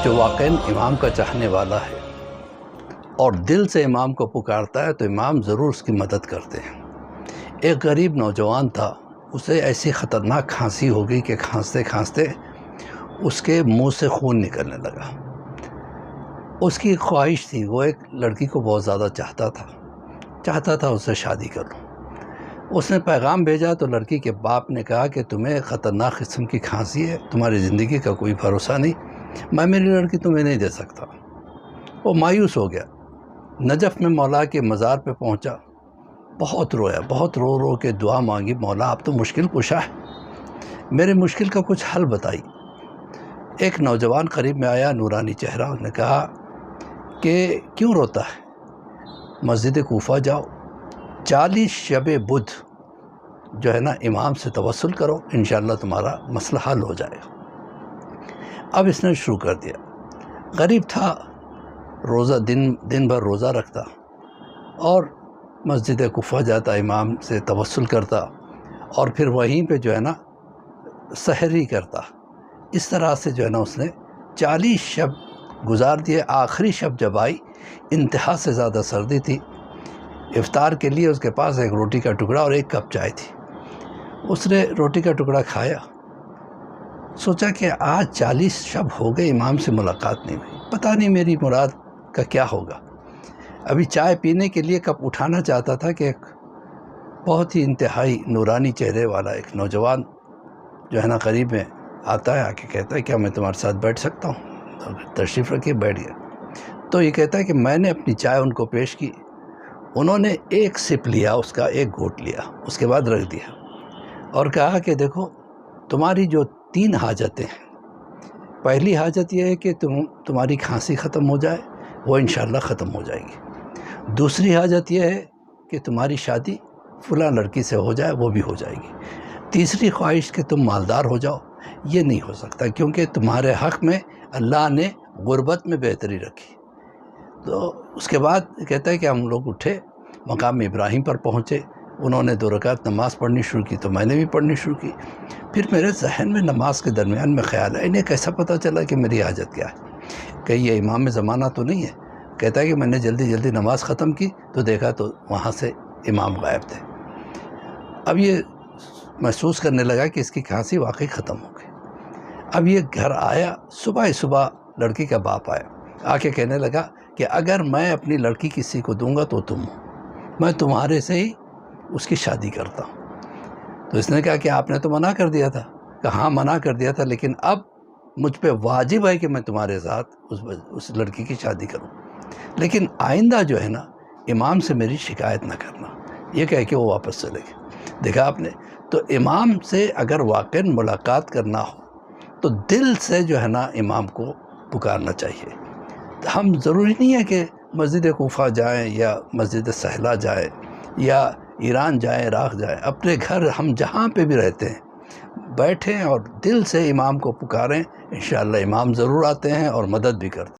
جو واقعاً امام کا چاہنے والا ہے اور دل سے امام کو پکارتا ہے تو امام ضرور اس کی مدد کرتے ہیں۔ ایک غریب نوجوان تھا، اسے ایسی خطرناک کھانسی ہو گئی کہ کھانستے کھانستے اس کے منہ سے خون نکلنے لگا۔ اس کی خواہش تھی، وہ ایک لڑکی کو بہت زیادہ چاہتا تھا اس سے شادی کروں۔ اس نے پیغام بھیجا تو لڑکی کے باپ نے کہا کہ تمہیں خطرناک قسم کی کھانسی ہے، تمہاری زندگی کا کوئی بھروسہ نہیں، میں میری لڑکی تمہیں نہیں دے سکتا۔ وہ مایوس ہو گیا، نجف میں مولا کے مزار پہ پہنچا، بہت رویا، بہت رو کے دعا مانگی، مولا آپ تو مشکل کشا ہے، میرے مشکل کا کچھ حل بتائی۔ ایک نوجوان قریب میں آیا، نورانی چہرہ، اس نے کہا کہ کیوں روتا ہے، مسجد کوفہ جاؤ، 40 شب بدھ جو ہے نا امام سے توسل کرو، انشاءاللہ تمہارا مسئلہ حل ہو جائے گا۔ اب اس نے شروع کر دیا۔ غریب تھا، روزہ دن بھر روزہ رکھتا اور مسجد کوفہ جاتا، امام سے توسل کرتا اور پھر وہیں پہ جو ہے نا سحری کرتا۔ اس طرح سے جو ہے نا اس نے 40 شب گزار دیے۔ آخری شب جب آئی، انتہا سے زیادہ سردی تھی، افطار کے لیے اس کے پاس ایک روٹی کا ٹکڑا اور ایک کپ چائے تھی۔ اس نے روٹی کا ٹکڑا کھایا، سوچا کہ آج 40 شب ہو گئے امام سے ملاقات نہیں ہوئی، پتہ نہیں میری مراد کا کیا ہوگا۔ ابھی چائے پینے کے لیے کپ اٹھانا چاہتا تھا کہ ایک بہت ہی انتہائی نورانی چہرے والا ایک نوجوان جو ہے نا قریب میں آتا ہے، آ کے کہتا ہے کیا میں تمہارے ساتھ بیٹھ سکتا ہوں؟ تشریف رکھیے، بیٹھ گیا۔ تو یہ کہتا ہے کہ میں نے اپنی چائے ان کو پیش کی، انہوں نے ایک سپ لیا، اس کا ایک گھونٹ لیا، اس کے بعد رکھ دیا اور کہا کہ دیکھو تمہاری جو 3 حاجتیں ہیں، پہلی حاجت یہ ہے کہ تمہاری کھانسی ختم ہو جائے، وہ انشاءاللہ ختم ہو جائے گی۔ دوسری حاجت یہ ہے کہ تمہاری شادی فلاں لڑکی سے ہو جائے، وہ بھی ہو جائے گی۔ تیسری خواہش کہ تم مالدار ہو جاؤ، یہ نہیں ہو سکتا کیونکہ تمہارے حق میں اللہ نے غربت میں بہتری رکھی۔ تو اس کے بعد کہتا ہے کہ ہم لوگ اٹھے، مقام ابراہیم پر پہنچے، انہوں نے 2 رکعت نماز پڑھنی شروع کی تو میں نے بھی پڑھنی شروع کی۔ پھر میرے ذہن میں نماز کے درمیان میں خیال ہے، انہیں کیسا پتہ چلا کہ میری حاجت کیا ہے، کہ یہ امام زمانہ تو نہیں ہے؟ کہتا ہے کہ میں نے جلدی نماز ختم کی تو دیکھا تو وہاں سے امام غائب تھے۔ اب یہ محسوس کرنے لگا کہ اس کی کھانسی واقعی ختم ہو گئی۔ اب یہ گھر آیا، صبح لڑکی کا باپ آیا، آ کے کہنے لگا کہ اگر میں اپنی لڑکی کسی کو دوں گا تو تم ہو، میں تمہارے سے ہی اس کی شادی کرتا ہوں۔ تو اس نے کہا کہ آپ نے تو منع کر دیا تھا۔ کہا ہاں منع کر دیا تھا، لیکن اب مجھ پہ واجب ہے کہ میں تمہارے ساتھ اس لڑکی کی شادی کروں، لیکن آئندہ جو ہے نا امام سے میری شکایت نہ کرنا۔ یہ کہہ کے وہ واپس چلے گئے۔ دیکھا آپ نے، تو امام سے اگر واقعاً ملاقات کرنا ہو تو دل سے جو ہے نا امام کو پکارنا چاہیے۔ ہم ضروری نہیں ہے کہ مسجد کوفہ جائیں یا مسجد سہلا جائیں یا ایران جائیں، عراق جائیں، اپنے گھر ہم جہاں پہ بھی رہتے ہیں بیٹھیں اور دل سے امام کو پکاریں، انشاءاللہ امام ضرور آتے ہیں اور مدد بھی کرتے ہیں۔